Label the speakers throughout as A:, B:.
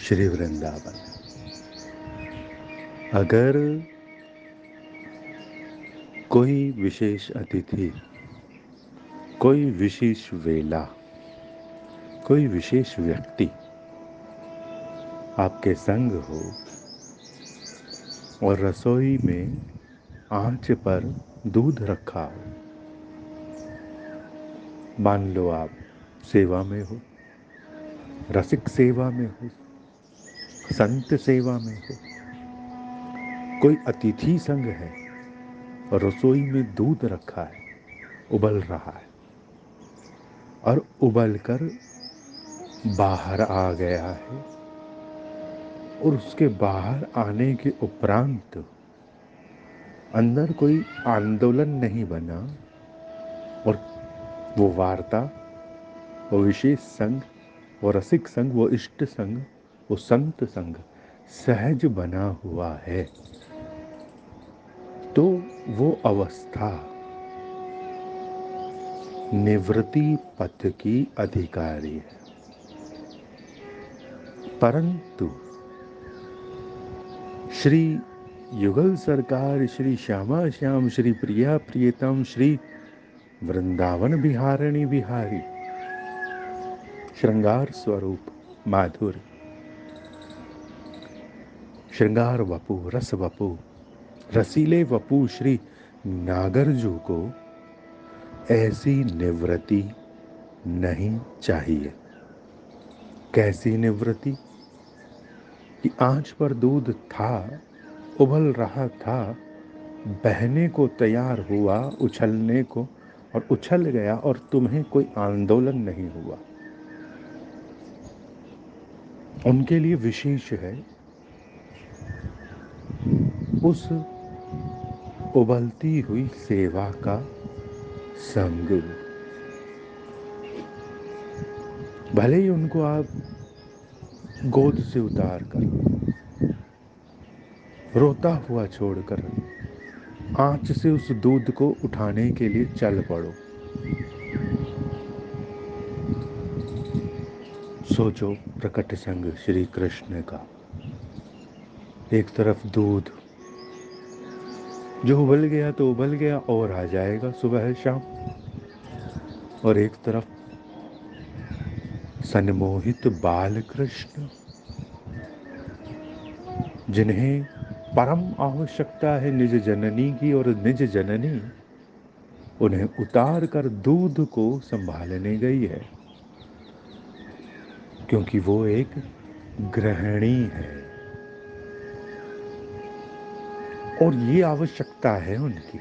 A: श्री वृंदावन। अगर कोई विशेष अतिथि, कोई विशेष वेला, कोई विशेष व्यक्ति आपके संग हो और रसोई में आंच पर दूध रखा हो, मान लो आप सेवा में हो, रसिक सेवा में हो, संत सेवा में हो, कोई अतिथि संग है और रसोई में दूध रखा है, उबल रहा है और उबल कर बाहर आ गया है और उसके बाहर आने के उपरांत अंदर कोई आंदोलन नहीं बना और वो वार्ता, वो विशेष संग, वो रसिक संग, वो इष्ट संग, वो संत संग सहज बना हुआ है, तो वो अवस्था निवृत्ति पथ की अधिकारी है। परंतु श्री युगल सरकार, श्री श्यामा श्याम, श्री प्रिया प्रियतम, श्री वृंदावन बिहारिणी बिहारी, श्रृंगार स्वरूप माधुर, श्रृंगार वपु, रस वपु, रसीले वपु श्री नागरजू को ऐसी निवृत्ति नहीं चाहिए। कैसी निवृत्ति? कि आंच पर दूध था, उबल रहा था, बहने को तैयार हुआ, उछलने को, और उछल गया और तुम्हें कोई आंदोलन नहीं हुआ। उनके लिए विशेष है उस उबलती हुई सेवा का संग। भले ही उनको आप गोद से उतार कर, रोता हुआ छोड़कर आंच से उस दूध को उठाने के लिए चल पड़ो। सोचो प्रकट संग श्री कृष्ण का। एक तरफ दूध जो उबल गया तो उबल गया और आ जाएगा सुबह शाम, और एक तरफ सन्मोहित बाल कृष्ण जिन्हें परम आवश्यकता है निज जननी की, और निज जननी उन्हें उतार कर दूध को संभालने गई है, क्योंकि वो एक गृहिणी है और ये आवश्यकता है उनकी।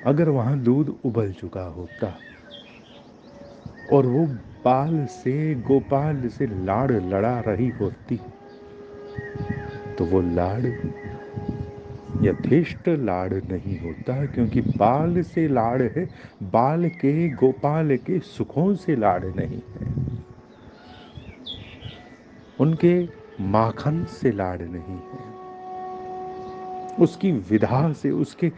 A: अगर वहां दूध उबल चुका होता और वो बाल से, गोपाल से लाड़ लड़ा रही होती, तो वो लाड़ यथेष्ट लाड़ नहीं होता, क्योंकि बाल से लाड़ है, बाल के, गोपाल के सुखों से लाड़ नहीं है, उनके माखन से लाड़ नहीं है, उसकी विधा से, उसके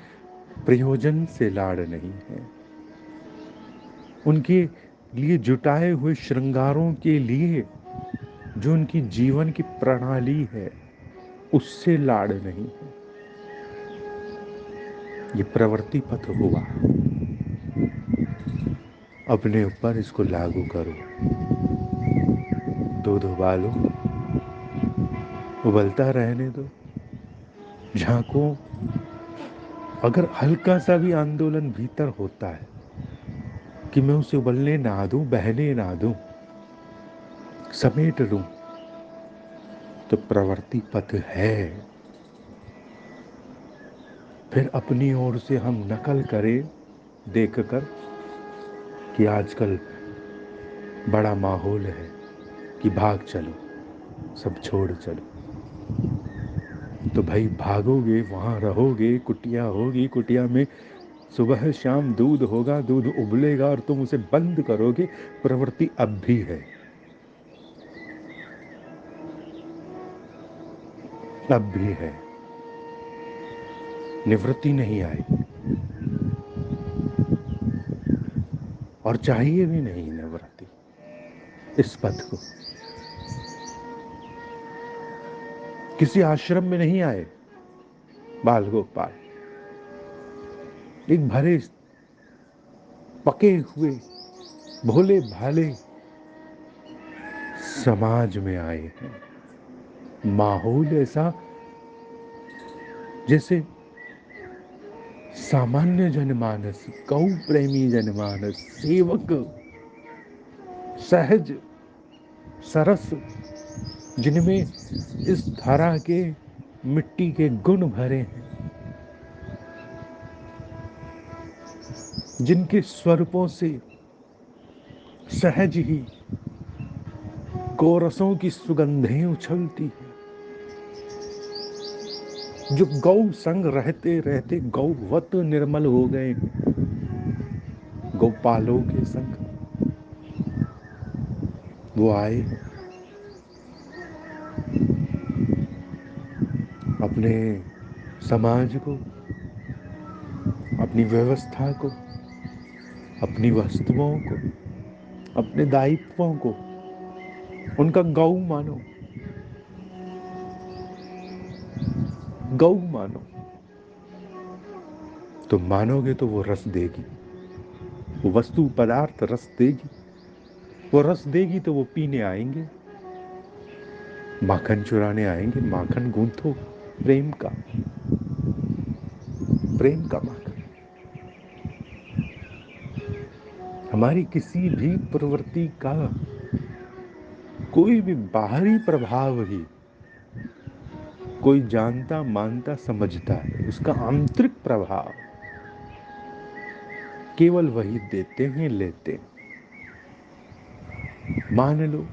A: प्रयोजन से लाड़ नहीं है, उनके लिए जुटाए हुए श्रृंगारों के लिए जो उनकी जीवन की प्रणाली है उससे लाड़ नहीं है। ये प्रवृत्ति पथ हुआ, अपने ऊपर इसको लागू करो। दूध उबालो, उबलता रहने दो, झांको। अगर हल्का सा भी आंदोलन भीतर होता है कि मैं उसे उबलने ना दूं, बहने ना दूं, समेट लूं, तो प्रवृत्ति पथ है। फिर अपनी ओर से हम नकल करें देखकर कि आजकल बड़ा माहौल है कि भाग चलो, सब छोड़ चलो, तो भाई भागोगे, वहां रहोगे, कुटिया होगी, कुटिया में सुबह शाम दूध होगा, दूध उबलेगा और तुम उसे बंद करोगे। प्रवृत्ति अब भी है, अब भी है, निवृत्ति नहीं आएगी और चाहिए भी नहीं निवृत्ति इस पथ को। किसी आश्रम में नहीं आए बाल गोपाल, एक भरे पके हुए भोले भाले समाज में आए हैं। माहौल ऐसा जैसे सामान्य जनमानस, गौ प्रेमी जनमानस, सेवक, सहज, सरस, जिनमें इस धरा के मिट्टी के गुण भरे हैं, जिनके स्वरूपों से सहज ही गोरसों की सुगंधें उछलती हैं, जो गौ संग रहते रहते गौवत निर्मल हो गए हैं, गोपालों के संग वो आए, अपने समाज को, अपनी व्यवस्था को, अपनी वस्तुओं को, अपने दायित्वों को उनका गौ मानो, गौ मानो। तो मानोगे तो वो रस देगी, वो वस्तु पदार्थ रस देगी, वो रस देगी तो वो पीने आएंगे, माखन चुराने आएंगे। माखन गूंथो प्रेम का, प्रेम का माखन। हमारी किसी भी प्रवृत्ति का कोई भी बाहरी प्रभाव ही कोई जानता मानता समझता है, उसका आंतरिक प्रभाव केवल वही देते हैं, लेते हैं। मान लो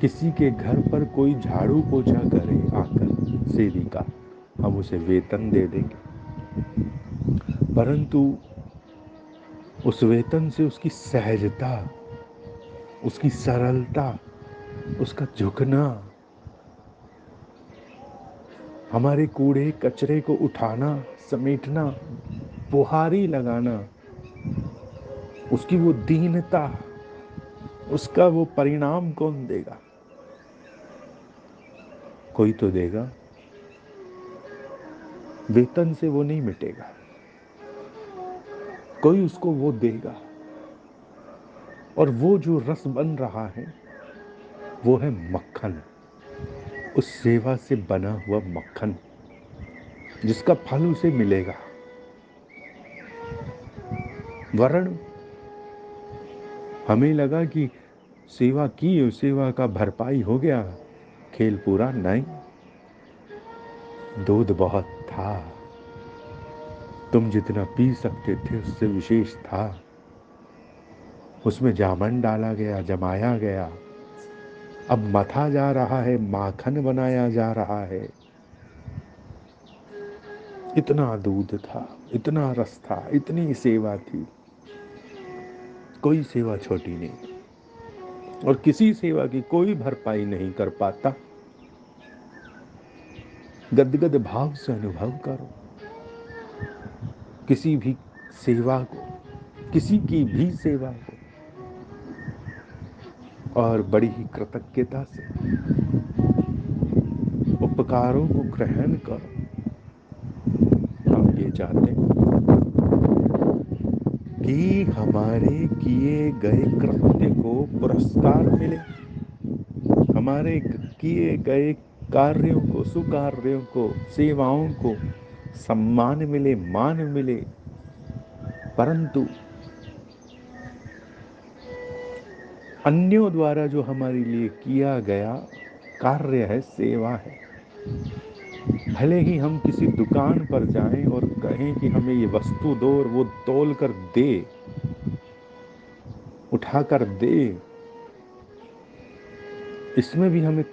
A: किसी के घर पर कोई झाड़ू पोछा करे आकर, सेविका, हम उसे वेतन दे देंगे, परंतु उस वेतन से उसकी सहजता, उसकी सरलता, उसका झुकना, हमारे कूड़े कचरे को उठाना, समेटना, बुहारी लगाना, उसकी वो दीनता, उसका वो परिणाम कौन देगा? कोई तो देगा। वेतन से वो नहीं मिटेगा, कोई उसको वो देगा। और वो जो रस बन रहा है वो है मक्खन, उस सेवा से बना हुआ मक्खन, जिसका फल उसे मिलेगा। वरण हमें लगा कि सेवा की, उस सेवा का भरपाई हो गया, खेल पूरा। नहीं, दूध बहुत था, तुम जितना पी सकते थे उससे विशेष था। उसमें जामन डाला गया, जमाया गया, अब मथा जा रहा है, माखन बनाया जा रहा है। इतना दूध था, इतना रस था, इतनी सेवा थी, कोई सेवा छोटी नहीं, और किसी सेवा की कोई भरपाई नहीं कर पाता। गदगद भाव से अनुभव करो किसी भी सेवा को, किसी की भी सेवा को, और बड़ी ही कृतज्ञता से उपकारों को ग्रहण करो। हम ये चाहते हैं कि हमारे किए गए कृत्य को पुरस्कार मिले, हमारे किए गए कार्यों को, सुकार्यों को, सेवाओं को सम्मान मिले, मान मिले। परंतु अन्यों द्वारा जो हमारे लिए किया गया कार्य है, सेवा है, भले ही हम किसी दुकान पर जाएं और कहें कि हमें ये वस्तु दो और वो तौल कर दे, उठा कर दे, इसमें भी हमें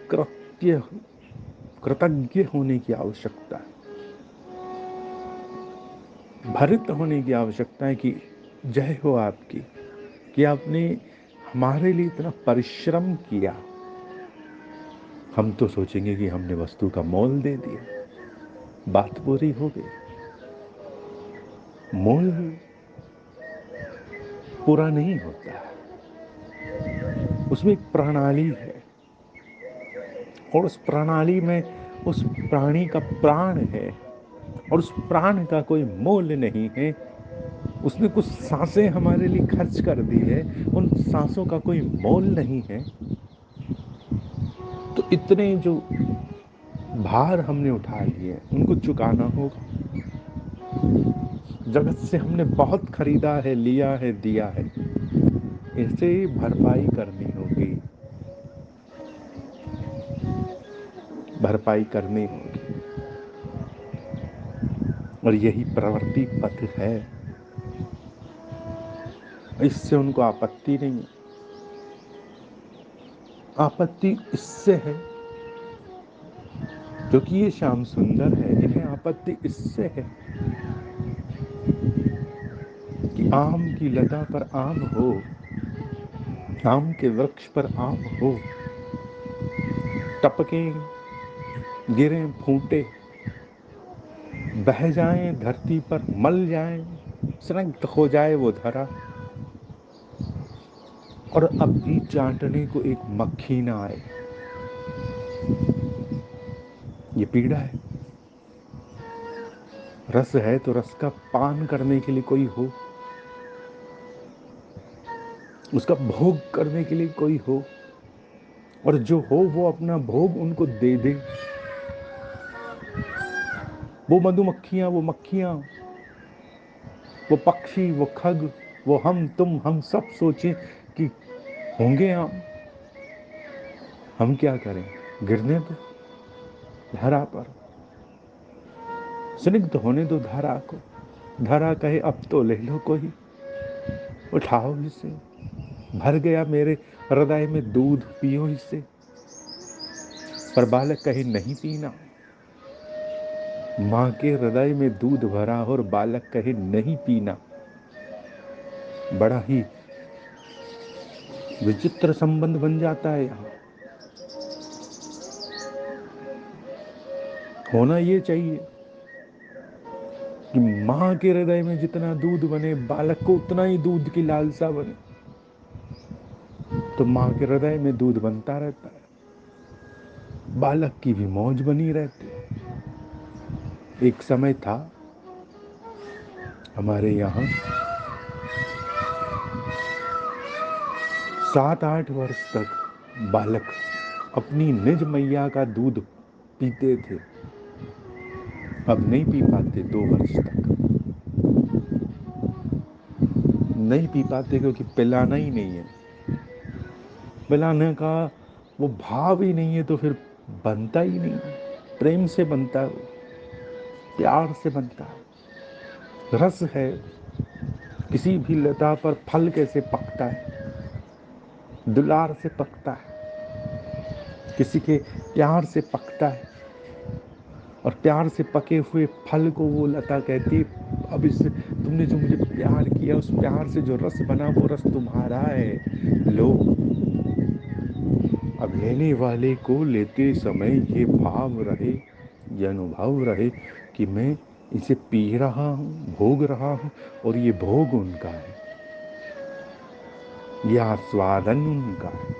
A: कृतज्ञ होने की आवश्यकता है, भरित होने की आवश्यकता है कि जय हो आपकी, कि आपने हमारे लिए इतना परिश्रम किया। हम तो सोचेंगे कि हमने वस्तु का मोल दे दिया, बात पूरी हो गई। मोल पूरा नहीं होता है, उसमें एक प्रणाली है, और उस प्रणाली में उस प्राणी का प्राण है, और उस प्राण का कोई मोल नहीं है। उसने कुछ सांसें हमारे लिए खर्च कर दी है, उन सांसों का कोई मोल नहीं है। तो इतने जो भार हमने उठा लिए उनको चुकाना होगा। जगत से हमने बहुत खरीदा है, लिया है, दिया है, इसे भरपाई करनी होगी, भरपाई करनी होगी। और यही प्रवृत्ति पथ है, इससे उनको आपत्ति नहीं है। आपत्ति इससे है क्योंकि ये श्याम सुंदर है, इन्हें आपत्ति इससे है कि आम की लता पर आम हो, आम के वृक्ष पर आम हो, टपके, गिरे, फूटे, बह जाएं धरती पर, मल जाएं, स्निग्ध हो जाए वो धरा, और अब भी चाटने को एक मक्खी ना आए, ये पीड़ा है। रस है तो रस का पान करने के लिए कोई हो, उसका भोग करने के लिए कोई हो, और जो हो वो अपना भोग उनको दे दे। वो मधुमक्खियां, वो मक्खियां, वो पक्षी, वो खग, वो हम सब सोचें कि होंगे हम क्या करें? गिरने दो धरा पर, स्निग्ध होने दो धरा को। धरा कहे अब तो ले लो कोई, उठाओ इसे, भर गया मेरे हृदय में दूध, पियो इसे। पर बालक कहे नहीं पीना। मां के हृदय में दूध भरा हो और बालक कहे नहीं पीना, बड़ा ही विचित्र संबंध बन जाता है। यहाँ होना ये चाहिए कि मां के हृदय में जितना दूध बने, बालक को उतना ही दूध की लालसा बने, तो मां के हृदय में दूध बनता रहता है, बालक की भी मौज बनी रहती है। एक समय था हमारे यहाँ 7-8 वर्ष तक बालक अपनी निज मैया का दूध पीते थे, अब नहीं पी पाते। 2 वर्ष तक नहीं पी पाते क्योंकि पिलाना ही नहीं है, पिलाने का वो भाव ही नहीं है, तो फिर बनता ही नहीं। प्रेम से बनता है, प्यार से बनता है। रस है, किसी भी लता पर फल कैसे पकता है? दुलार से पकता है, किसी के प्यार से पकता है, और प्यार से पके हुए फल को वो लता कहती है अब इस तुमने जो मुझे प्यार किया, उस प्यार से जो रस बना वो रस तुम्हारा है, लो। अब लेने वाले को लेते समय ये भाव रहे, ये अनुभव रहे कि मैं इसे पी रहा हूँ, भोग रहा हूँ, और ये भोग उनका है, यह आस्वादन उनका है,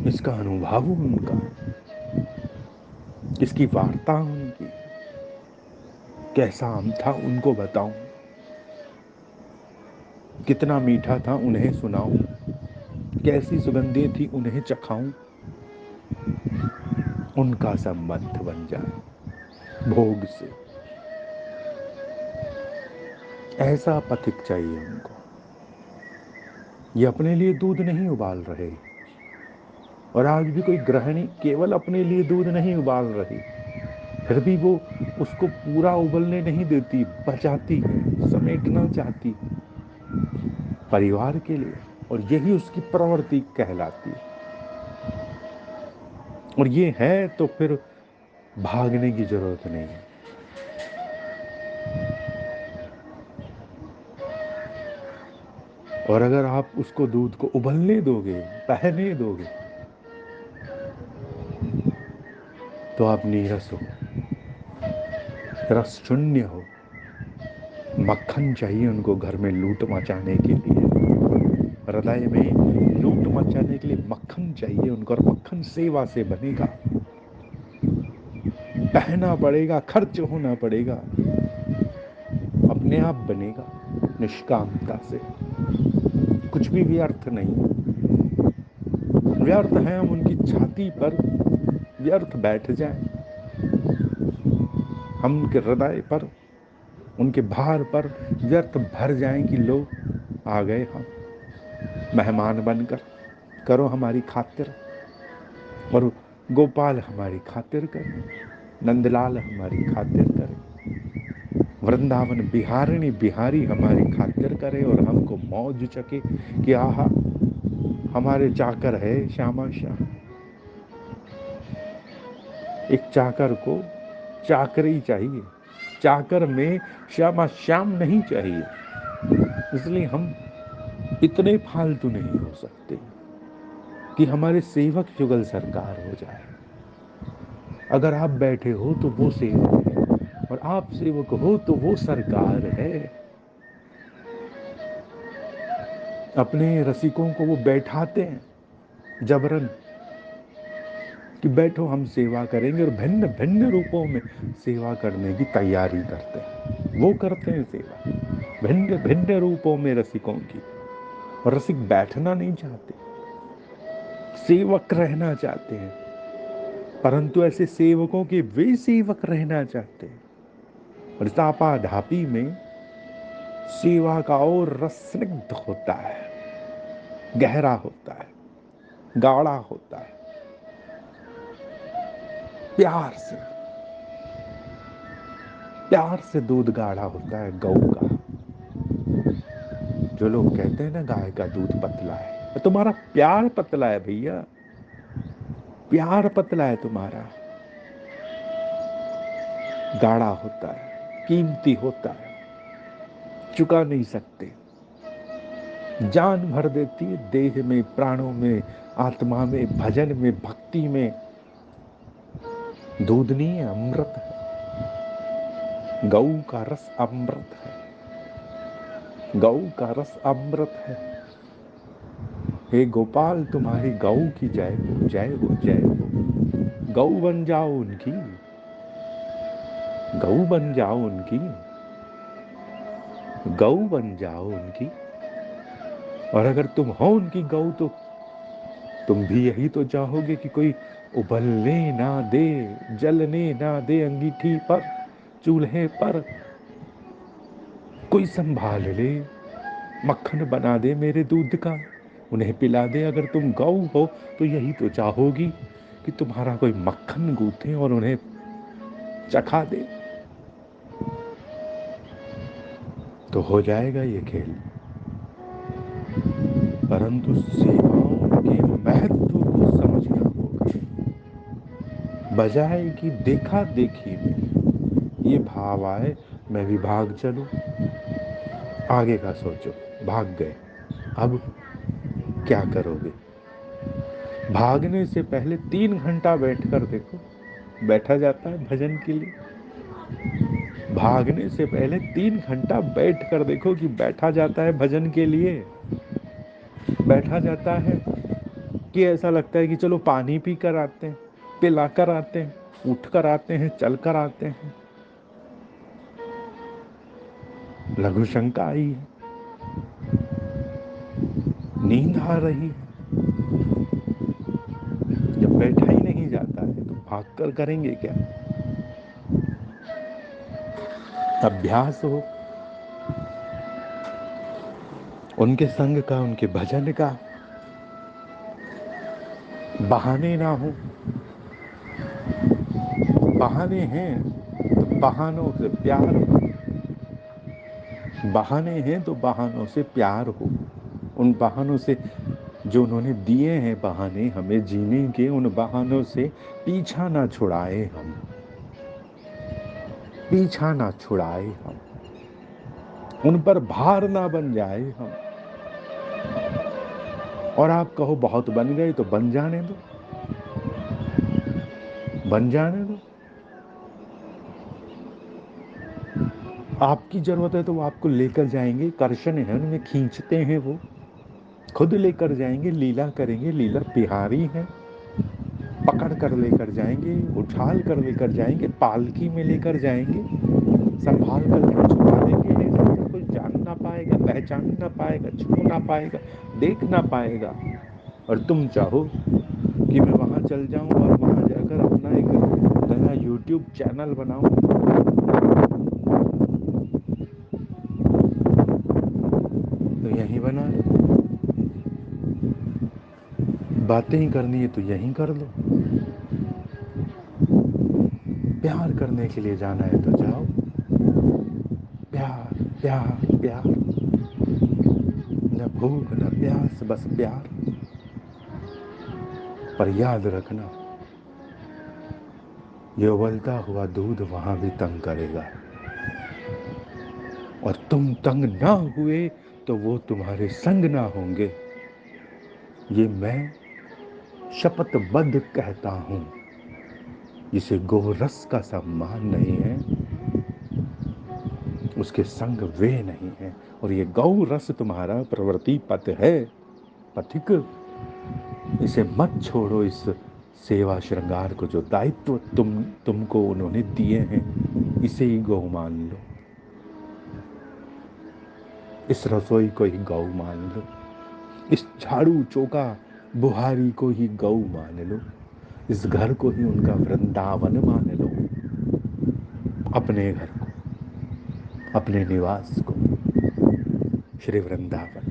A: इसका अनुभव उनका है, इसकी वार्ता उनकी। कैसा आम था उनको बताऊं, कितना मीठा था उन्हें सुनाऊं, कैसी सुगंधें थी उन्हें चखाऊं। उनका संबंध बन जाए भोग से, ऐसा पथिक चाहिए उनको। ये अपने लिए दूध नहीं उबाल रहे, और आज भी कोई गृहिणी केवल अपने लिए दूध नहीं उबाल रही, फिर भी वो उसको पूरा उबलने नहीं देती, बचाती है, समेटना चाहती परिवार के लिए, और यही उसकी प्रवृत्ति कहलाती है। और ये है तो फिर भागने की जरूरत नहीं है। और अगर आप उसको दूध को उबलने दोगे, बहने दोगे, तो आप नीरस हो, रस शून्य हो। मक्खन चाहिए उनको घर में लूट मचाने के लिए, हृदय में लूट मचाने के लिए मक्खन चाहिए उनको, और मक्खन सेवा से बनेगा, बहना पड़ेगा, खर्च होना पड़ेगा, अपने आप बनेगा निष्कामता से। कुछ भी व्यर्थ नहीं। व्यर्थ है हम उनकी छाती पर व्यर्थ बैठ जाएं, हम उनके हृदय पर, उनके भार पर व्यर्थ भर जाएं कि लो आ गए हम मेहमान बनकर, करो हमारी खातिर। और गोपाल हमारी खातिर करे, नंदलाल हमारी खातिर करे, वृंदावन बिहारिणी बिहारी हमारी खातिर करे, और हमको मौज चके कि आहा हमारे चाकर है श्यामा श्याम। एक चाकर को चाकरी चाहिए, चाकर में श्यामा श्याम नहीं चाहिए। इसलिए हम इतने फालतू नहीं हो सकते कि हमारे सेवक युगल सरकार हो जाए। अगर आप बैठे हो तो वो सेवक है, और आप सेवक हो तो वो सरकार है। अपने रसिकों को वो बैठाते हैं जबरन कि बैठो हम सेवा करेंगे, और भिन्न भिन्न रूपों में सेवा करने की तैयारी करते हैं। वो करते हैं सेवा भिन्न भिन्न रूपों में रसिकों की, और रसिक बैठना नहीं चाहते, सेवक रहना चाहते हैं। परंतु ऐसे सेवकों के वे सेवक रहना चाहते हैं, और तापा ढापी में सेवा का और रस स्निग्ध होता है, गहरा होता है, गाढ़ा होता है, प्यार से, प्यार से दूध गाढ़ा होता है गौ का। जो लोग कहते हैं ना गाय का दूध पतला है, तुम्हारा प्यार पतला है भैया, प्यार पतला है तुम्हारा, गाढ़ा होता है, कीमती होता है, चुका नहीं सकते। जान भर देती है देह में, प्राणों में, आत्मा में, भजन में, भक्ति में। दूध नहीं है, अमृत है। गौ का रस अमृत है, गौ का रस अमृत है। हे गोपाल तुम्हारी गौ की जय हो, जय हो, जय हो। गौ बन जाओ उनकी, गौ बन जाओ उनकी, गौ बन जाओ उनकी। और अगर तुम हो उनकी गौ तो तुम भी यही तो चाहोगे कि कोई उबलने ना दे, जलने ना दे अंगीठी पर, चूल्हे पर, कोई संभाल ले, मक्खन बना दे मेरे दूध का, उन्हें पिला दे। अगर तुम गौ हो तो यही तो चाहोगी कि तुम्हारा कोई मक्खन गूथे और उन्हें चखा दे, तो हो जाएगा ये खेल। परंतु सेवाओं के महत्व को समझना होगा, बजाय कि देखा देखी में ये भाव आए मैं भी भाग चलूं, आगे का सोचो। भाग गए, अब क्या करोगे? भागने से पहले 3 घंटा बैठकर देखो, बैठा जाता है भजन के लिए। भागने से पहले 3 घंटा बैठ कर देखो कि बैठा जाता है भजन के लिए। बैठा जाता है कि ऐसा लगता है कि चलो पानी पी कर आते हैं, पिला कर आते हैं, उठ कर आते हैं, चल कर आते हैं। लघु शंका आई है, नींद आ रही है, जब बैठा ही नहीं जाता है तो भाग कर करेंगे क्या? अभ्यास हो उनके संग का, उनके भजन का, बहाने ना हो। बहाने हैं तो बहानों से प्यार हो, बहाने हैं तो बहानों से प्यार हो। उन बहानों से जो उन्होंने दिए हैं बहाने हमें जीने के, उन बहानों से पीछा ना छुड़ाए हम, पीछा ना छुड़ाए हम, उन पर भार ना बन जाए हम। और आप कहो बहुत बन गए तो बन जाने दो, बन जाने दो। आपकी जरूरत है तो वो आपको लेकर जाएंगे, कर्षण है उनमें, खींचते हैं वो, खुद लेकर जाएंगे, लीला करेंगे, लीला बिहारी हैं, पकड़ कर लेकर जाएंगे, उछाल कर लेकर जाएंगे, पालकी में लेकर जाएंगे, संभाल कर लेकर छुपा देंगे, जहाँ पर कोई जान ना पाएगा, पहचान ना पाएगा, छू ना पाएगा, देख ना पाएगा। और तुम चाहो कि मैं वहां चल जाऊं और वहां जाकर अपना एक नया यूट्यूब चैनल बनाऊं, तो यहीं बना लो। बातें ही करनी है तो यहीं कर लो। प्यार करने के लिए जाना है तो जाओ। प्यार प्यार प्यार, न भूख न प्यास, बस प्यार। पर याद रखना, ये उबलता हुआ दूध वहां भी तंग करेगा, और तुम तंग ना हुए तो वो तुम्हारे संग ना होंगे। ये मैं शपथबद्ध कहता हूं। जिसे गोरस का सम्मान नहीं है, उसके संग वे नहीं है। और ये गौ रस तुम्हारा प्रवृत्ति पथ है, पथिक। इसे मत छोड़ो, इस सेवा श्रृंगार को, जो दायित्व तुमको उन्होंने दिए हैं, इसे ही गौ मान लो। इस रसोई को ही गौ मान लो, इस झाड़ू चौका बुहारी को ही गौ मान लो, इस घर को ही उनका वृंदावन मान लो। अपने घर को, अपने निवास को श्री वृंदावन